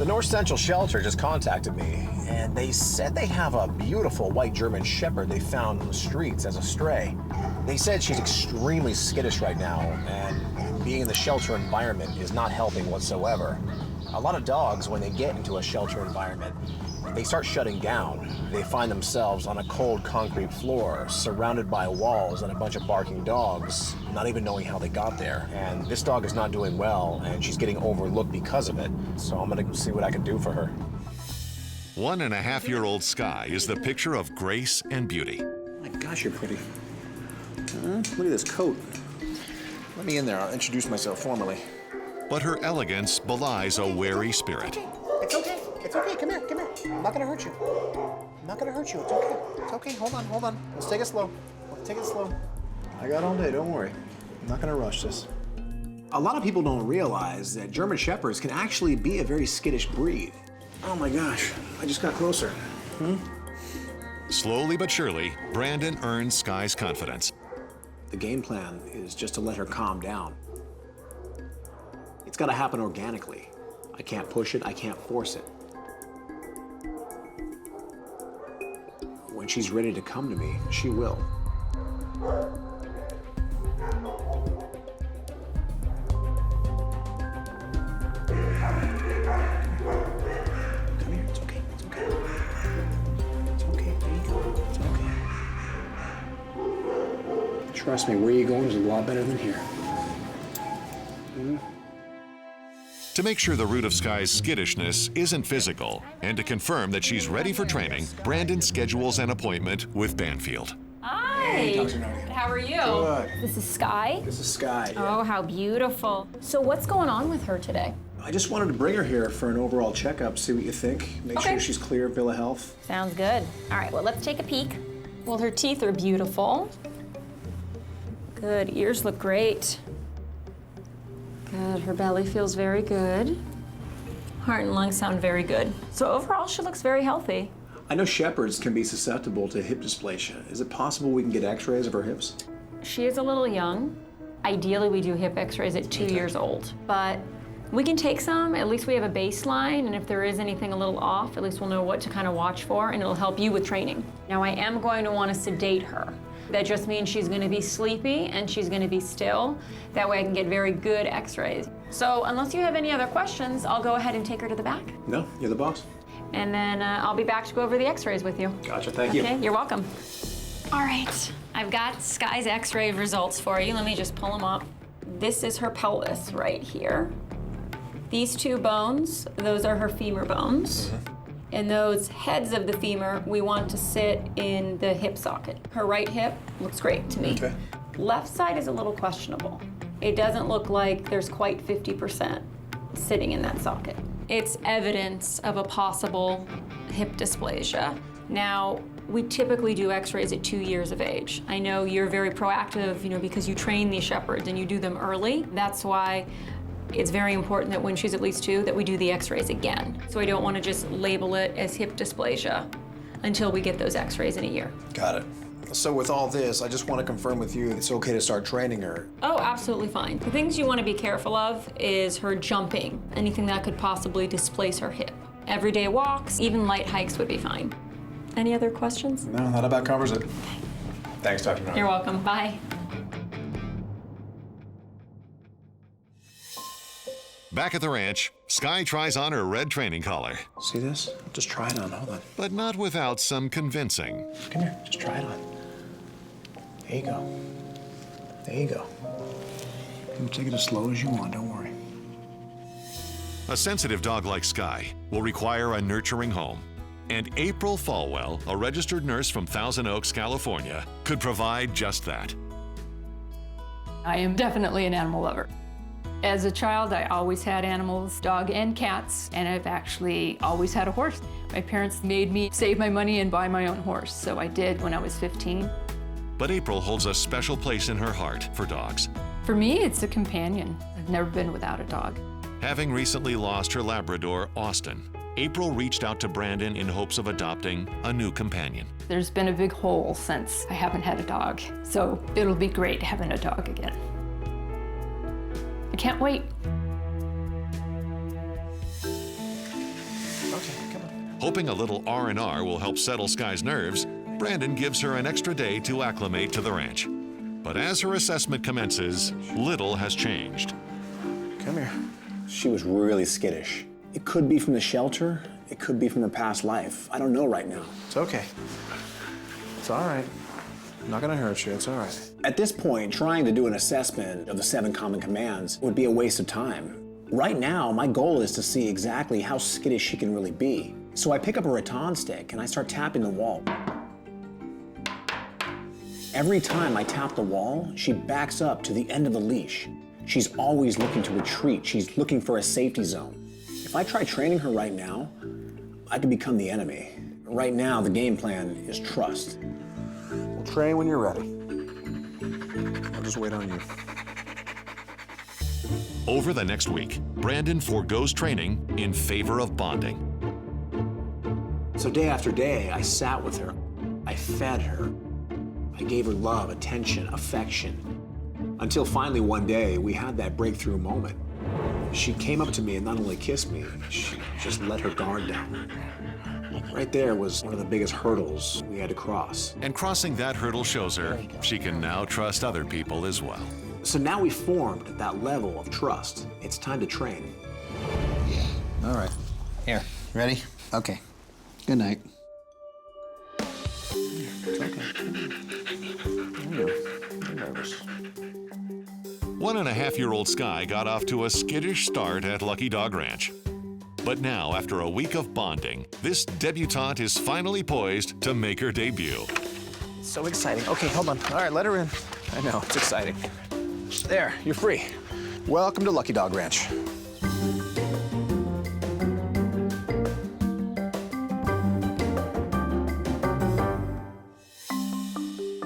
The North Central Shelter just contacted me, and they said they have a beautiful white German Shepherd they found on the streets as a stray. They said she's extremely skittish right now, and being in the shelter environment is not helping whatsoever. A lot of dogs, when they get into a shelter environment, they start shutting down. They find themselves on a cold concrete floor, surrounded by walls and a bunch of barking dogs, not even knowing how they got there. And this dog is not doing well, and she's getting overlooked because of it. So I'm gonna see what I can do for her. 1.5-year-old Skye is the picture of grace and beauty. Oh my gosh, you're pretty. Look at this coat. Let me in there, I'll introduce myself formally. But her elegance belies a wary spirit. It's okay. It's okay. Come here. Come here. I'm not gonna hurt you. I'm not gonna hurt you. It's okay. It's okay. Hold on. Hold on. Let's take it slow. Let's take it slow. I got all day. Don't worry. I'm not gonna rush this. A lot of people don't realize that German Shepherds can actually be a very skittish breed. Oh my gosh. I just got closer. Slowly but surely, Brandon earns Skye's confidence. The game plan is just to let her calm down. It's got to happen organically. I can't push it. I can't force it. When she's ready to come to me, she will. Come here. It's okay. It's okay. It's okay. There you go. It's okay. Trust me, where you're going is a lot better than here. To make sure the root of Skye's skittishness isn't physical, and to confirm that she's ready for training, Brandon schedules an appointment with Banfield. Hi. Hey, Dr. Nardi. How are you? Good. This is Skye. This is Skye. Yeah. Oh, how beautiful. So what's going on with her today? I just wanted to bring her here for an overall checkup, see what you think, make Okay. sure she's clear of bill of health. Sounds good. All right, well, let's take a peek. Well, her teeth are beautiful. Good, ears look great. Good, her belly feels very good. Heart and lungs sound very good. So overall, she looks very healthy. I know Shepherds can be susceptible to hip dysplasia. Is it possible we can get x-rays of her hips? She is a little young. Ideally, we do hip x-rays at 2 years old, but we can take some. At least we have a baseline, and if there is anything a little off, at least we'll know what to kind of watch for, and it'll help you with training. Now, I am going to want to sedate her. That just means she's going to be sleepy and she's going to be still. That way I can get very good x-rays. So unless you have any other questions, I'll go ahead and take her to the back. No, you're the boss. And then I'll be back to go over the x-rays with you. Gotcha, thank you. Okay, you're welcome. All right, I've got Skye's x-ray results for you. Let me just pull them up. This is her pelvis right here. These two bones, those are her femur bones. And those heads of the femur, we want to sit in the hip socket. Her right hip looks great to me. Okay. Left side is a little questionable. It doesn't look like there's quite 50% sitting in that socket. It's evidence of a possible hip dysplasia. Now, we typically do x-rays at 2 years of age. I know you're very proactive, because you train these shepherds and you do them early. That's why it's very important that when she's at least 2, that we do the x-rays again. So I don't want to just label it as hip dysplasia until we get those x-rays in a year. Got it. So with all this, I just want to confirm with you it's okay to start training her. Oh, absolutely fine. The things you want to be careful of is her jumping, anything that could possibly displace her hip. Everyday walks, even light hikes would be fine. Any other questions? No, that about covers it. Thanks, Dr. Nardi. You're welcome. Bye. Back at the ranch, Skye tries on her red training collar, See this? Just try it on, hold on. but not without some convincing. Come here, just try it on. There you go. There you go. You can take it as slow as you want, don't worry. A sensitive dog like Skye will require a nurturing home. And April Falwell, a registered nurse from Thousand Oaks, California, could provide just that. I am definitely an animal lover. As a child, I always had animals, dog and cats, and I've actually always had a horse. My parents made me save my money and buy my own horse, so I did when I was 15. But April holds a special place in her heart for dogs. For me, it's a companion. I've never been without a dog. Having recently lost her Labrador, Austin, April reached out to Brandon in hopes of adopting a new companion. There's been a big hole since I haven't had a dog, so it'll be great having a dog again. I can't wait. Hoping a little R&R will help settle Skye's nerves, Brandon gives her an extra day to acclimate to the ranch. But as her assessment commences, little has changed. Come here. She was really skittish. It could be from the shelter. It could be from her past life. I don't know right now. It's okay. It's all right. I'm not gonna hurt you. It's all right. At this point, trying to do an assessment of the 7 common commands would be a waste of time. Right now, my goal is to see exactly how skittish she can really be. So I pick up a rattan stick and I start tapping the wall. Every time I tap the wall, she backs up to the end of the leash. She's always looking to retreat. She's looking for a safety zone. If I try training her right now, I could become the enemy. Right now, the game plan is trust. We'll train when you're ready. I'll just wait on you. Over the next week, Brandon forgoes training in favor of bonding. So day after day, I sat with her. I fed her. I gave her love, attention, affection. Until finally one day, we had that breakthrough moment. She came up to me and not only kissed me, she just let her guard down. Right there was one of the biggest hurdles we had to cross. And crossing that hurdle shows her she can now trust other people as well. So now we formed that level of trust. It's time to train. All right. Here. Ready? Okay. Good night. It's okay. I'm nervous. 1.5-year-old Skye got off to a skittish start at Lucky Dog Ranch. But now, after a week of bonding, this debutante is finally poised to make her debut. So exciting. Okay, hold on. All right, let her in. I know, it's exciting. There, you're free. Welcome to Lucky Dog Ranch.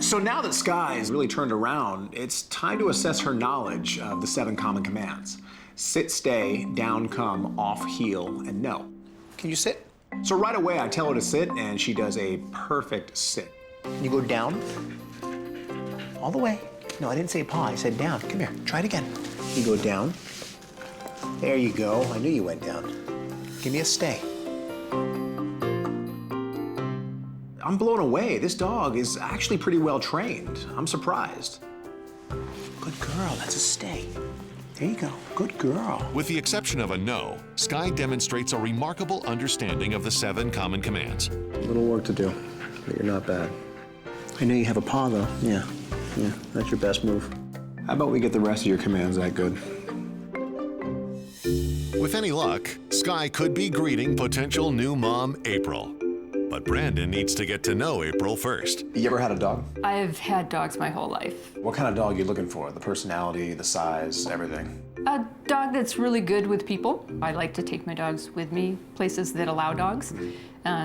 So now that Skye's really turned around, it's time to assess her knowledge of the 7 common commands. Sit, stay, down, come, off, heel, and no. Can you sit? So right away, I tell her to sit, and she does a perfect sit. You go down, all the way. No, I didn't say paw, I said down. Come here, try it again. You go down. There you go, I knew you went down. Give me a stay. I'm blown away. This dog is actually pretty well trained. I'm surprised. Good girl, that's a stay. There you go, good girl. With the exception of a no, Skye demonstrates a remarkable understanding of the 7 common commands. A little work to do, but you're not bad. I know you have a paw, though. Yeah, that's your best move. How about we get the rest of your commands that good? With any luck, Skye could be greeting potential new mom, April. But Brandon needs to get to know April first. You ever had a dog? I've had dogs my whole life. What kind of dog are you looking for? The personality, the size, everything? A dog that's really good with people. I like to take my dogs with me places that allow dogs.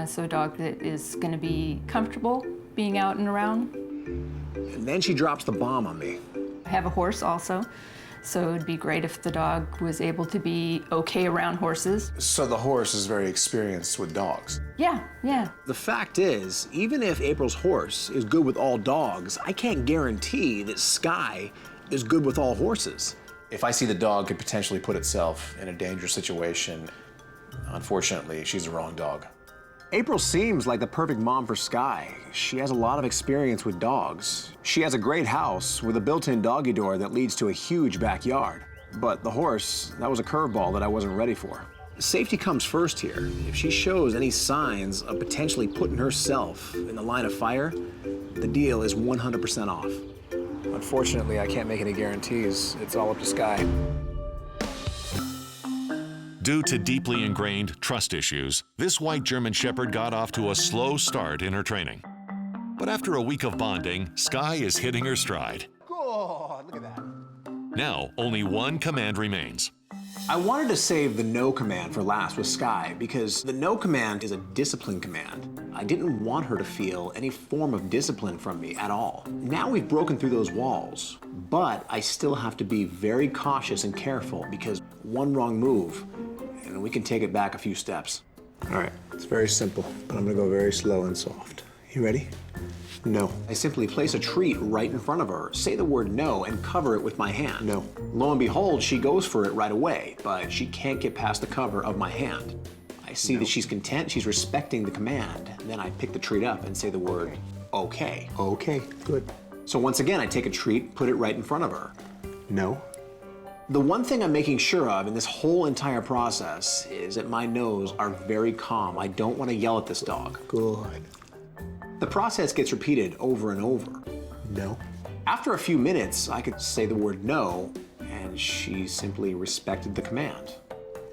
So a dog that is going to be comfortable being out and around. And then she drops the bomb on me. I have a horse also. So it'd be great if the dog was able to be okay around horses. So the horse is very experienced with dogs? Yeah. The fact is, even if April's horse is good with all dogs, I can't guarantee that Skye is good with all horses. If I see the dog could potentially put itself in a dangerous situation, unfortunately, she's the wrong dog. April seems like the perfect mom for Skye. She has a lot of experience with dogs. She has a great house with a built-in doggy door that leads to a huge backyard. But the horse, that was a curveball that I wasn't ready for. Safety comes first here. If she shows any signs of potentially putting herself in the line of fire, the deal is 100% off. Unfortunately, I can't make any guarantees. It's all up to Skye. Due to deeply ingrained trust issues, this white German Shepherd got off to a slow start in her training. But after a week of bonding, Skye is hitting her stride. Good, look at that. Now, only one command remains. I wanted to save the no command for last with Skye because the no command is a discipline command. I didn't want her to feel any form of discipline from me at all. Now we've broken through those walls, but I still have to be very cautious and careful because one wrong move and we can take it back a few steps. All right, it's very simple, but I'm gonna go very slow and soft. You ready? No. I simply place a treat right in front of her, say the word no, and cover it with my hand. No. Lo and behold, she goes for it right away, but she can't get past the cover of my hand. I see that she's content, she's respecting the command. Then I pick the treat up and say the word, okay. Okay, good. So once again, I take a treat, put it right in front of her. No. The one thing I'm making sure of in this whole entire process is that my nose are very calm. I don't want to yell at this dog. Good. The process gets repeated over and over. No. After a few minutes, I could say the word no, and she simply respected the command.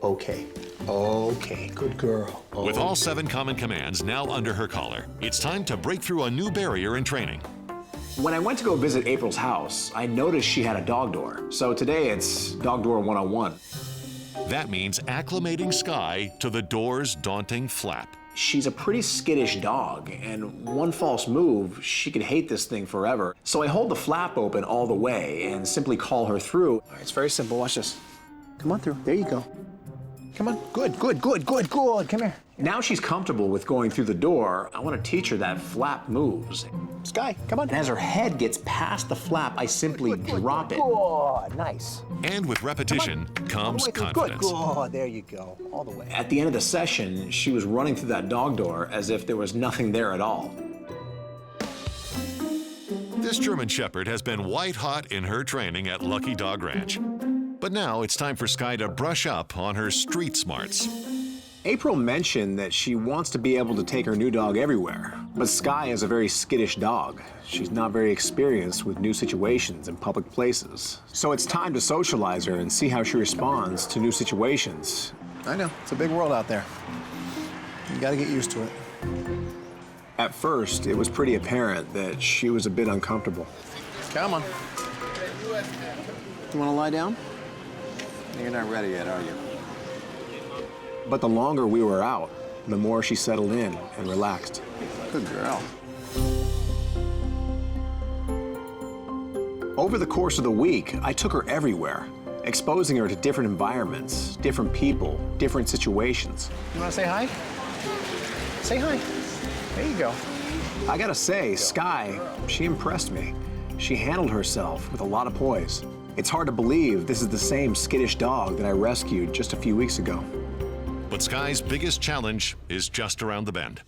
Okay. Okay, good girl. With all 7 common commands now under her collar, it's time to break through a new barrier in training. When I went to go visit April's house, I noticed she had a dog door. So today it's dog door 101. That means acclimating Skye to the door's daunting flap. She's a pretty skittish dog, and one false move, she could hate this thing forever. So I hold the flap open all the way and simply call her through. All right, it's very simple, watch this. Come on through. There you go. Come on. Good, good, good, good, good. Come here. Now she's comfortable with going through the door, I want to teach her that flap moves. Skye, come on. And as her head gets past the flap, I simply drop it. Good, nice. And with repetition comes Good, confidence. good. There you go. All the way. At the end of the session, she was running through that dog door as if there was nothing there at all. This German Shepherd has been white hot in her training at Lucky Dog Ranch. But now it's time for Skye to brush up on her street smarts. April mentioned that she wants to be able to take her new dog everywhere, but Skye is a very skittish dog. She's not very experienced with new situations in public places. So it's time to socialize her and see how she responds to new situations. I know. It's a big world out there. You gotta get used to it. At first, it was pretty apparent that she was a bit uncomfortable. Come on. You wanna lie down? You're not ready yet, are you? But the longer we were out, the more she settled in and relaxed. Good girl. Over the course of the week, I took her everywhere, exposing her to different environments, different people, different situations. You wanna say hi? Say hi. There you go. I gotta say, Skye, she impressed me. She handled herself with a lot of poise. It's hard to believe this is the same skittish dog that I rescued just a few weeks ago. But Skye's biggest challenge is just around the bend.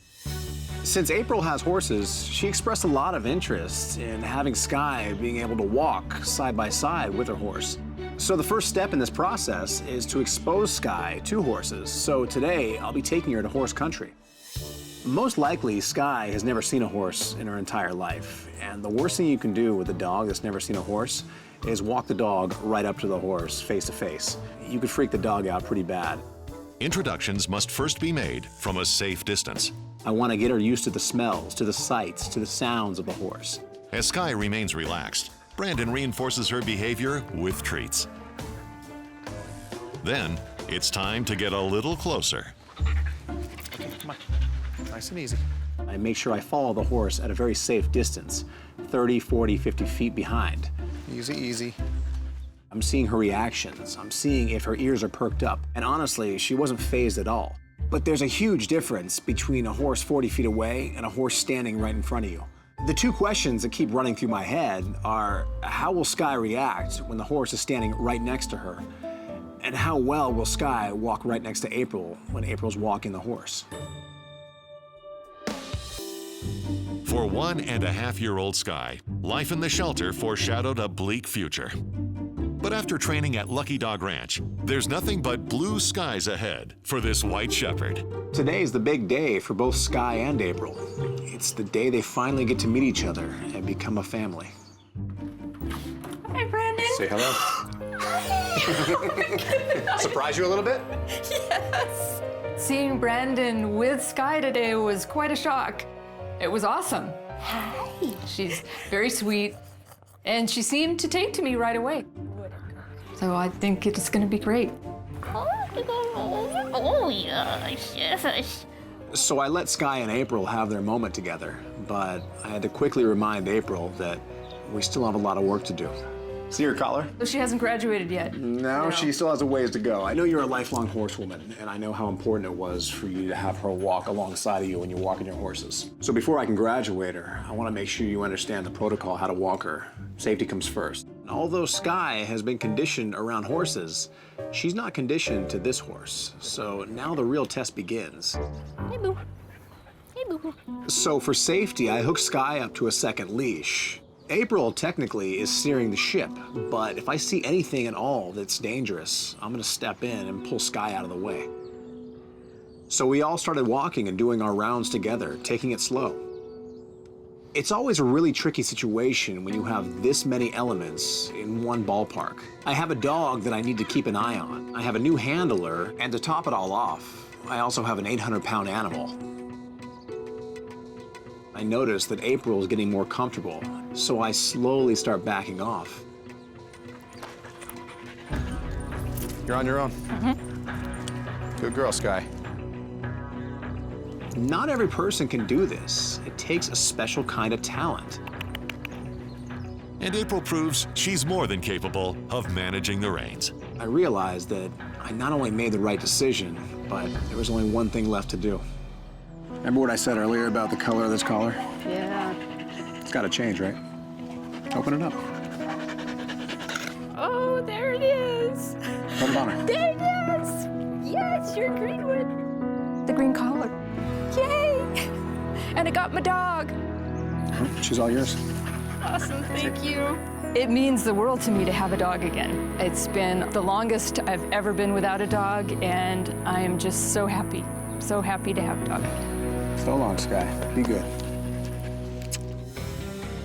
Since April has horses, she expressed a lot of interest in having Skye being able to walk side by side with her horse. So the first step in this process is to expose Skye to horses. So today, I'll be taking her to horse country. Most likely, Skye has never seen a horse in her entire life. And the worst thing you can do with a dog that's never seen a horse is walk the dog right up to the horse face to face. You could freak the dog out pretty bad. Introductions must first be made from a safe distance. I want to get her used to the smells, to the sights, to the sounds of the horse. As Skye remains relaxed, Brandon reinforces her behavior with treats. Then, it's time to get a little closer. Okay, come on. Nice and easy. I make sure I follow the horse at a very safe distance, 30, 40, 50 feet behind. Easy, easy. I'm seeing her reactions. I'm seeing if her ears are perked up. And honestly, she wasn't fazed at all. But there's a huge difference between a horse 40 feet away and a horse standing right in front of you. The two questions that keep running through my head are, how will Skye react when the horse is standing right next to her? And how well will Skye walk right next to April when April's walking the horse? For 1.5-year-old Skye, life in the shelter foreshadowed a bleak future. But after training at Lucky Dog Ranch, there's nothing but blue skies ahead for this white shepherd. Today is the big day for both Skye and April. It's the day they finally get to meet each other and become a family. Hi, Brandon. Say hello. Surprise you a little bit? Yes. Seeing Brandon with Skye today was quite a shock. It was awesome. Hi. She's very sweet, and she seemed to take to me right away. So I think it's gonna be great. Oh, yes, yes. So I let Skye and April have their moment together, but I had to quickly remind April that we still have a lot of work to do. See her collar? So she hasn't graduated yet. No, she still has a ways to go. I know you're a lifelong horsewoman, and I know how important it was for you to have her walk alongside of you when you're walking your horses. So before I can graduate her, I want to make sure you understand the protocol, how to walk her. Safety comes first. Although Skye has been conditioned around horses, she's not conditioned to this horse. So now the real test begins. Hey, boo. Hey, boo. So for safety, I hook Skye up to a second leash. April technically is steering the ship, but if I see anything at all that's dangerous, I'm gonna step in and pull Skye out of the way. So we all started walking and doing our rounds together, taking it slow. It's always a really tricky situation when you have this many elements in one ballpark. I have a dog that I need to keep an eye on. I have a new handler, and to top it all off, I also have an 800-pound animal. I notice that April is getting more comfortable, so I slowly start backing off. You're on your own. Good girl, Skye. Not every person can do this. It takes a special kind of talent. And April proves she's more than capable of managing the reins. I realized that I not only made the right decision, but there was only one thing left to do. Remember what I said earlier about the color of this collar? Yeah. It's got to change, right? Open it up. Oh, there it is. Put it on her. There it is. Yes, your green one. The green collar. Yay! And I got my dog. She's all yours. Awesome, thank you. It means the world to me to have a dog again. It's been the longest I've ever been without a dog, and I am just so happy to have a dog. So long, Skye. Be good.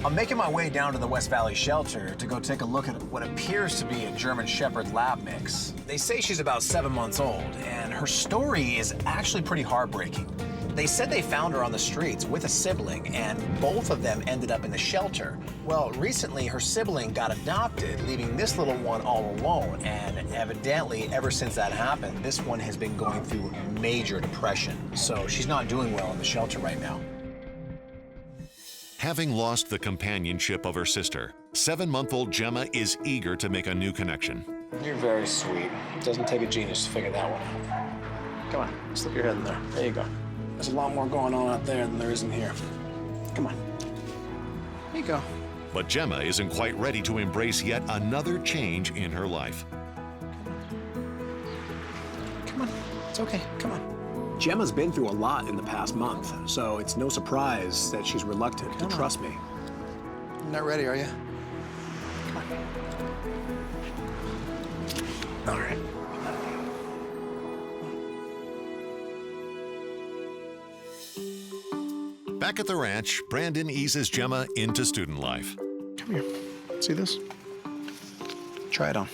I'm making my way down to the West Valley shelter to go take a look at what appears to be a German Shepherd lab mix. They say she's about 7 months old, and her story is actually pretty heartbreaking. They said they found her on the streets with a sibling, and both of them ended up in the shelter. Well, recently her sibling got adopted, leaving this little one all alone, and evidently ever since that happened, this one has been going through major depression. So she's not doing well in the shelter right now. Having lost the companionship of her sister, 7-month-old Gemma is eager to make a new connection. You're very sweet. It doesn't take a genius to figure that one out. Come on, slip your head in there. There you go. There's a lot more going on out there than there is in here. Come on. There you go. But Gemma isn't quite ready to embrace yet another change in her life. Come on. It's okay. Come on. Gemma's been through a lot in the past month, so it's no surprise that she's reluctant to trust me. You're not ready, are you? Come on. All right. Back at the ranch, Brandon eases Gemma into student life. Come here. See this? Try it on.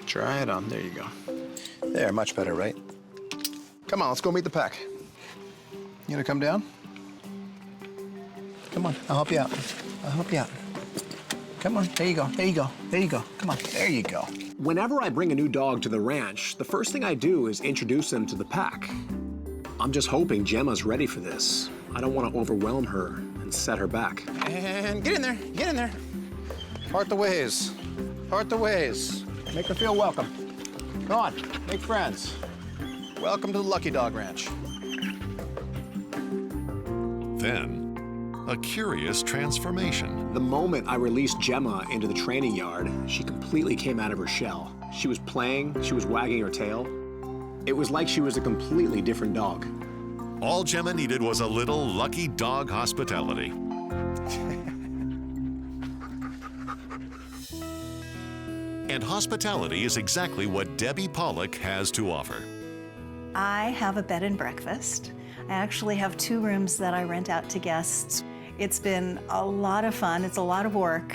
Try it on. There you go. There, much better, right? Come on, let's go meet the pack. You gonna come down? Come on, I'll help you out. I'll help you out. Come on, there you go, there you go, there you go. Come on, there you go. Whenever I bring a new dog to the ranch, the first thing I do is introduce them to the pack. I'm just hoping Gemma's ready for this. I don't want to overwhelm her and set her back. And get in there, get in there. Part the ways, part the ways. Make her feel welcome. Come on, make friends. Welcome to the Lucky Dog Ranch. Then, a curious transformation. The moment I released Gemma into the training yard, she completely came out of her shell. She was playing, she was wagging her tail. It was like she was a completely different dog. All Gemma needed was a little lucky dog hospitality. And hospitality is exactly what Debbie Pollock has to offer. I have a bed and breakfast. I actually have 2 rooms that I rent out to guests. It's been a lot of fun, it's a lot of work,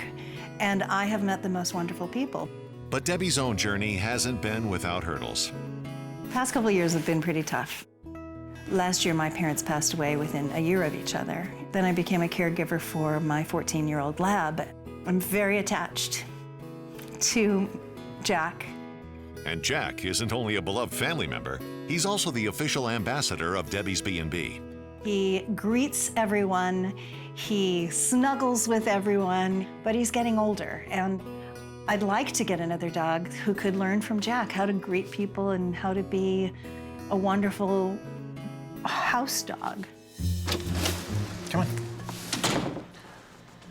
and I have met the most wonderful people. But Debbie's own journey hasn't been without hurdles. The past couple of years have been pretty tough. Last year, my parents passed away within a year of each other. Then I became a caregiver for my 14-year-old lab. I'm very attached to Jack. And Jack isn't only a beloved family member, he's also the official ambassador of Debbie's B&B. He greets everyone, he snuggles with everyone, but he's getting older, and I'd like to get another dog who could learn from Jack how to greet people and how to be a wonderful house dog. Come on.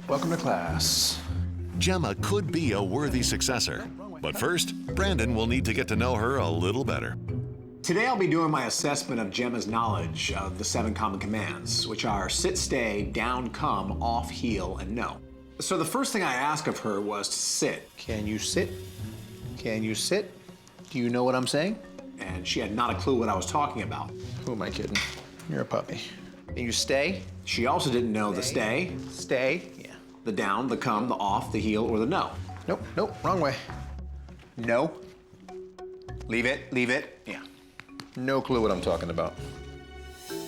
Welcome to class. Gemma could be a worthy successor. But first, Brandon will need to get to know her a little better. Today I'll be doing my assessment of Gemma's knowledge of the 7 common commands, which are sit, stay, down, come, off, heel, and no. So the first thing I asked of her was to sit. Can you sit? Can you sit? Do you know what I'm saying? And she had not a clue what I was talking about. Who am I kidding? You're a puppy. Can you stay? She also didn't know the stay, Stay. Yeah. the down, the come, the off, the heel, or the no. Nope, nope, wrong way. No. Leave it, leave it. Yeah. No clue what I'm talking about.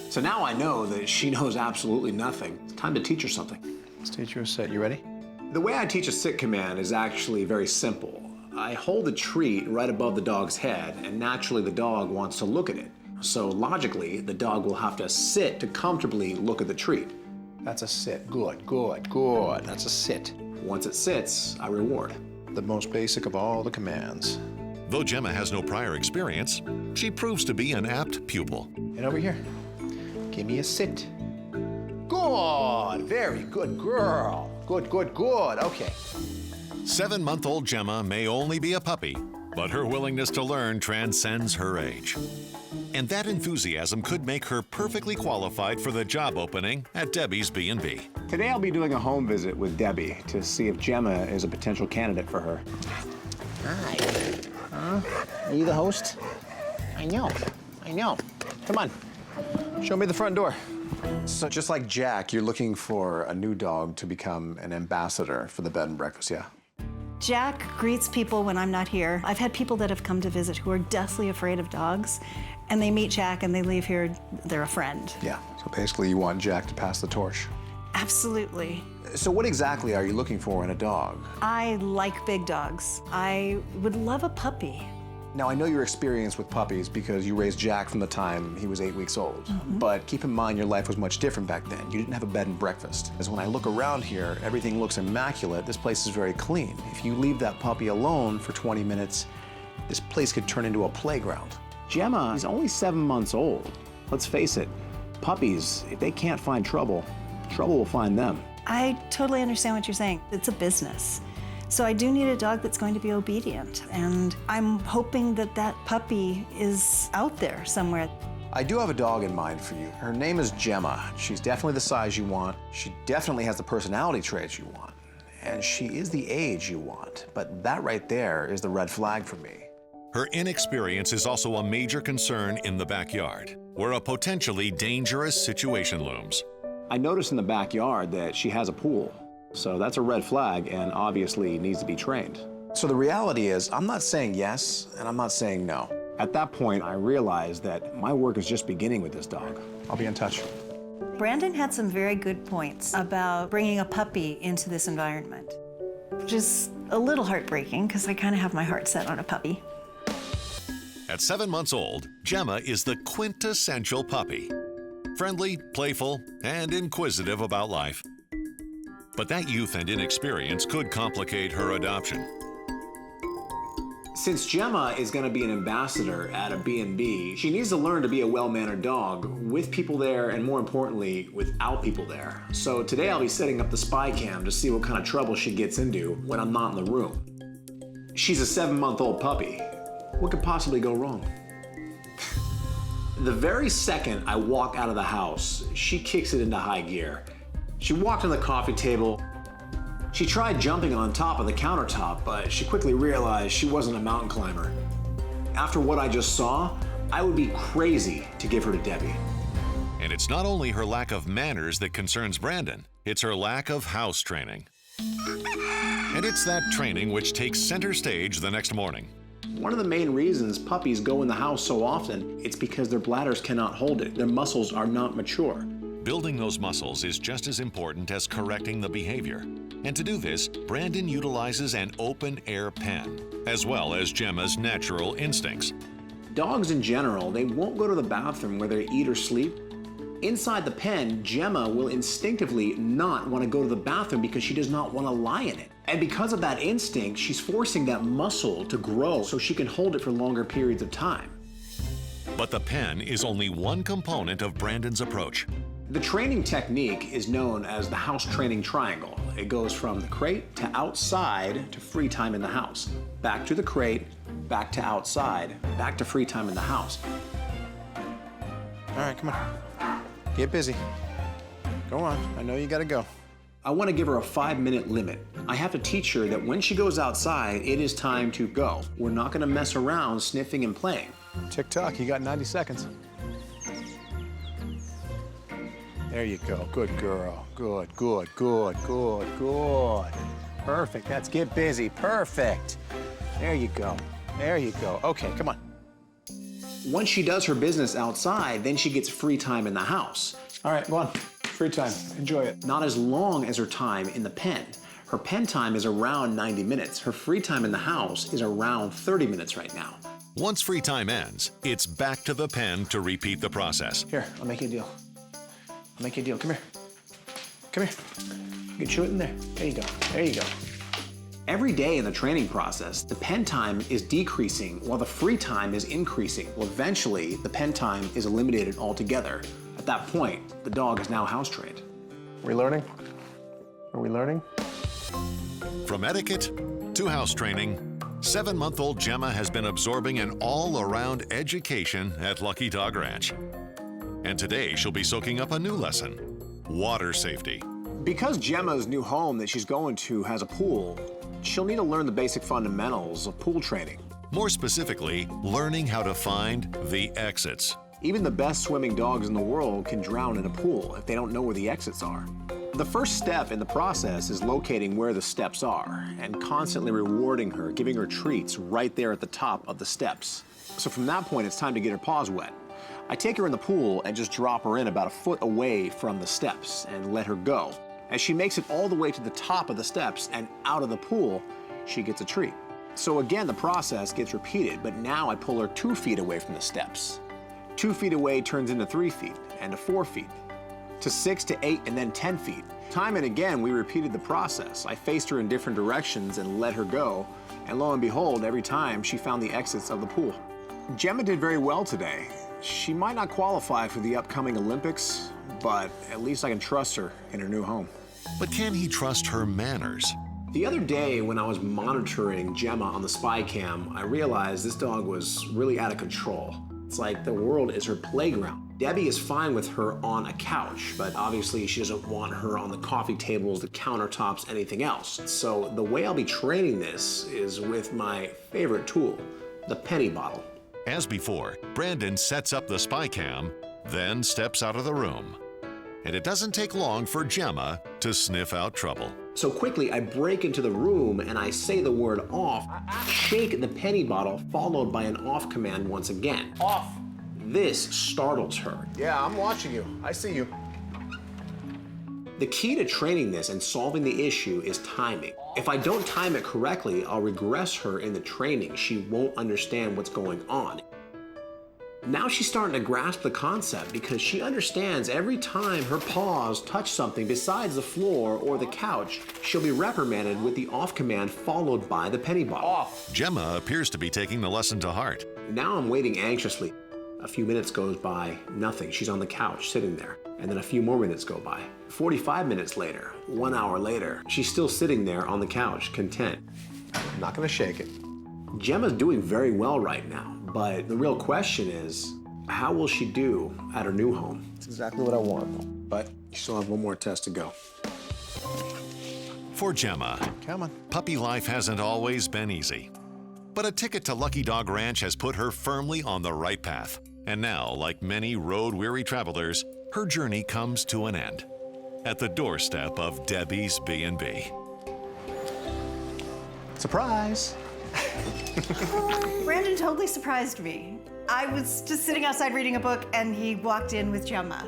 So now I know that she knows absolutely nothing. It's time to teach her something. Let's teach you a sit. You ready? The way I teach a sit command is actually very simple. I hold the treat right above the dog's head, and naturally the dog wants to look at it. So logically, the dog will have to sit to comfortably look at the treat. That's a sit. Good, good, good. That's a sit. Once it sits, I reward. The most basic of all the commands. Though Gemma has no prior experience, she proves to be an apt pupil. And over here. Give me a sit. Good. Very good girl. Good, good, good. Okay. 7-month-old Gemma may only be a puppy, but her willingness to learn transcends her age. And that enthusiasm could make her perfectly qualified for the job opening at Debbie's B&B. Today I'll be doing a home visit with Debbie to see if Gemma is a potential candidate for her. Hi. Are you the host? I know. I know. Come on. Show me the front door. So just like Jack, you're looking for a new dog to become an ambassador for the bed and breakfast, yeah? Jack greets people when I'm not here. I've had people that have come to visit who are deathly afraid of dogs, and they meet Jack and they leave here, they're a friend. Yeah. So basically you want Jack to pass the torch. Absolutely. So what exactly are you looking for in a dog? I like big dogs. I would love a puppy. Now, I know your experience with puppies because you raised Jack from the time he was 8 weeks old. But keep in mind, your life was much different back then. You didn't have a bed and breakfast. As when I look around here, everything looks immaculate. This place is very clean. If you leave that puppy alone for 20 minutes, this place could turn into a playground. Gemma is only 7 months old. Let's face it, puppies, if they can't find trouble, trouble will find them. I totally understand what you're saying. It's a business. So I do need a dog that's going to be obedient. And I'm hoping that that puppy is out there somewhere. I do have a dog in mind for you. Her name is Jemma. She's definitely the size you want. She definitely has the personality traits you want. And she is the age you want. But that right there is the red flag for me. Her inexperience is also a major concern in the backyard, where a potentially dangerous situation looms. I noticed in the backyard that she has a pool. So that's a red flag and obviously needs to be trained. So the reality is, I'm not saying yes, and I'm not saying no. At that point, I realized that my work is just beginning with this dog. I'll be in touch. Brandon had some very good points about bringing a puppy into this environment, which is a little heartbreaking because I kind of have my heart set on a puppy. At 7 months old, Gemma is the quintessential puppy. Friendly, playful, and inquisitive about life. But that youth and inexperience could complicate her adoption. Since Gemma is going to be an ambassador at a B&B, she needs to learn to be a well-mannered dog with people there and, more importantly, without people there. So today I'll be setting up the spy cam to see what kind of trouble she gets into when I'm not in the room. She's a 7-month-old puppy. What could possibly go wrong? The very second I walk out of the house, she kicks it into high gear. She walked to the coffee table. She tried jumping on top of the countertop, but she quickly realized she wasn't a mountain climber. After what I just saw, I would be crazy to give her to Debbie. And it's not only her lack of manners that concerns Brandon, it's her lack of house training. And it's that training which takes center stage the next morning. One of the main reasons puppies go in the house so often, it's because their bladders cannot hold it. Their muscles are not mature. Building those muscles is just as important as correcting the behavior. And to do this, Brandon utilizes an open-air pen, as well as Gemma's natural instincts. Dogs in general, they won't go to the bathroom where they eat or sleep. Inside the pen, Gemma will instinctively not want to go to the bathroom because she does not want to lie in it. And because of that instinct, she's forcing that muscle to grow so she can hold it for longer periods of time. But the pen is only one component of Brandon's approach. The training technique is known as the house training triangle. It goes from the crate to outside to free time in the house. Back to the crate, back to outside, back to free time in the house. All right, come on. Get busy. Go on, I know you gotta go. I want to give her a 5-minute limit. I have to teach her that when she goes outside, it is time to go. We're not gonna mess around sniffing and playing. Tick-tock, you got 90 seconds. There you go, good girl. Good, good, good, good, good. Perfect, that's get busy, perfect. There you go, there you go. Okay, come on. Once she does her business outside, then she gets free time in the house. All right, go on, free time, enjoy it. Not as long as her time in the pen. Her pen time is around 90 minutes. Her free time in the house is around 30 minutes right now. Once free time ends, it's back to the pen to repeat the process. Here, I'll make you a deal. I'll make you a deal, come here. Come here. You can chew it in there. There you go, there you go. Every day in the training process, the pen time is decreasing while the free time is increasing. Well, eventually, the pen time is eliminated altogether. At that point, the dog is now house trained. Are we learning? Are we learning? From etiquette to house training, 7-month-old Gemma has been absorbing an all-around education at Lucky Dog Ranch. And today she'll be soaking up a new lesson: water safety. Because Gemma's new home that she's going to has a pool, she'll need to learn the basic fundamentals of pool training. More specifically, learning how to find the exits. Even the best swimming dogs in the world can drown in a pool if they don't know where the exits are. The first step in the process is locating where the steps are and constantly rewarding her, giving her treats right there at the top of the steps. So from that point, it's time to get her paws wet. I take her in the pool and just drop her in about a foot away from the steps and let her go. As she makes it all the way to the top of the steps and out of the pool, she gets a treat. So again, the process gets repeated, but now I pull her 2 feet away from the steps. 2 feet away turns into 3 feet, and to 4 feet, to 6 to 8, and then 10 feet. Time and again, we repeated the process. I faced her in different directions and let her go, and lo and behold, every time she found the exits of the pool. Gemma did very well today. She might not qualify for the upcoming Olympics, but at least I can trust her in her new home. But can he trust her manners? The other day when I was monitoring Gemma on the spy cam, I realized this dog was really out of control. It's like the world is her playground. Debbie is fine with her on a couch, but obviously she doesn't want her on the coffee tables, the countertops, anything else. So the way I'll be training this is with my favorite tool, the penny bottle. As before, Brandon sets up the spy cam, then steps out of the room. And it doesn't take long for Gemma to sniff out trouble. So quickly, I break into the room and I say the word off, shake the penny bottle, followed by an off command once again. Off. This startles her. Yeah, I'm watching you. I see you. The key to training this and solving the issue is timing. If I don't time it correctly, I'll regress her in the training. She won't understand what's going on. Now she's starting to grasp the concept because she understands every time her paws touch something besides the floor or the couch, she'll be reprimanded with the off command followed by the penny bottle. Off. Gemma appears to be taking the lesson to heart. Now I'm waiting anxiously. A few minutes goes by, nothing. She's on the couch sitting there. And then a few more minutes go by. 45 minutes later, 1 hour later, she's still sitting there on the couch, content. I'm not gonna shake it. Gemma's doing very well right now, but the real question is, how will she do at her new home? It's exactly what I want, but you still have one more test to go. For Gemma, Come on. puppy life hasn't always been easy. But a ticket to Lucky Dog Ranch has put her firmly on the right path. And now, like many road-weary travelers, her journey comes to an end at the doorstep of Debbie's B&B. Surprise. Brandon totally surprised me. I was just sitting outside reading a book and he walked in with Gemma.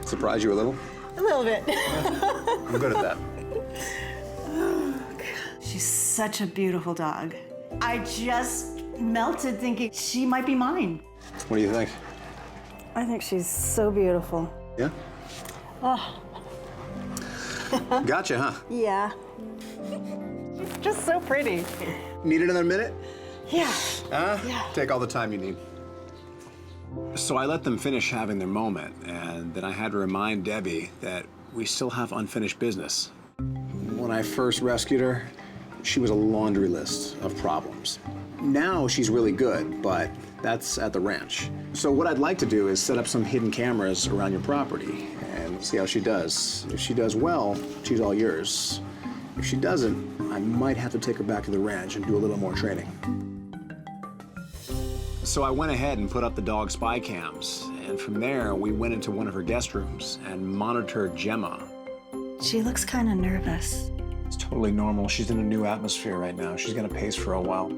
Surprise you a little? A little bit. I'm good at that. She's such a beautiful dog. I just melted thinking she might be mine. What do you think? I think she's so beautiful. Yeah? Oh, Gotcha, huh? yeah. She's just so pretty. Need another minute? Yeah. Yeah. Take all the time you need. So I let them finish having their moment, and then I had to remind Debbie that we still have unfinished business. When I first rescued her, she was a laundry list of problems. Now she's really good, but that's at the ranch. So what I'd like to do is set up some hidden cameras around your property and see how she does. If she does well, she's all yours. If she doesn't, I might have to take her back to the ranch and do a little more training. So I went ahead and put up the dog spy cams, and from there we went into one of her guest rooms and monitored Jemma. She looks kind of nervous. It's totally normal. She's in a new atmosphere right now. She's gonna pace for a while.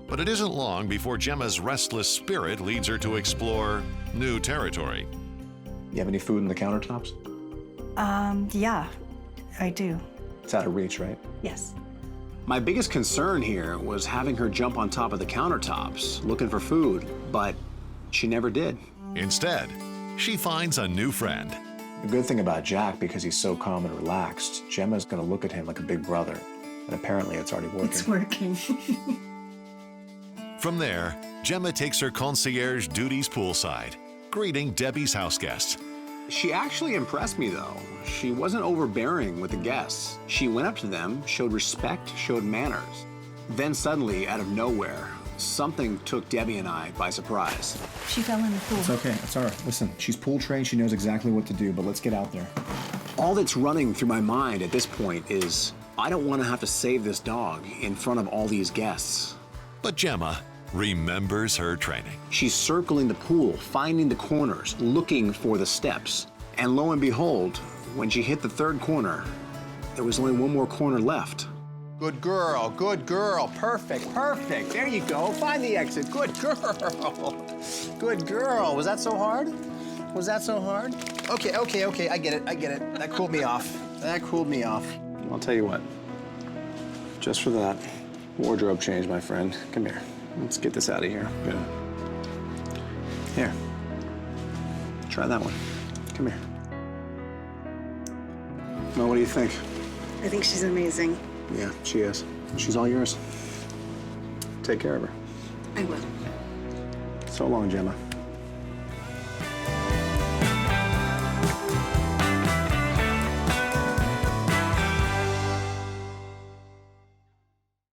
But it isn't long before Gemma's restless spirit leads her to explore new territory. You have any food in the countertops? Yeah, I do. It's out of reach, right? Yes. My biggest concern here was having her jump on top of the countertops, looking for food, but she never did. Instead, she finds a new friend. The good thing about Jack, because he's so calm and relaxed, Gemma's gonna look at him like a big brother, and apparently it's already working. It's working. From there, Gemma takes her concierge duties poolside, greeting Debbie's house guests. She actually impressed me, though. She wasn't overbearing with the guests. She went up to them, showed respect, showed manners. Then suddenly, out of nowhere, something took Debbie and I by surprise. She fell in the pool. It's okay, it's all right. Listen, she's pool trained, she knows exactly what to do, but let's get out there. All that's running through my mind at this point is, I don't want to have to save this dog in front of all these guests. But Gemma remembers her training. She's circling the pool, finding the corners, looking for the steps. And lo and behold, when she hit the third corner, there was only one more corner left. Good girl, perfect, perfect. There you go, find the exit, good girl. Good girl, was that so hard? Was that so hard? Okay, I get it. That cooled me off. I'll tell you what, just for that, wardrobe change, my friend. Come here, let's get this out of here. Good. Here, try that one. Come here. Well, what do you think? I think she's amazing. Yeah, she is. She's all yours. Take care of her. I will. So long, Gemma.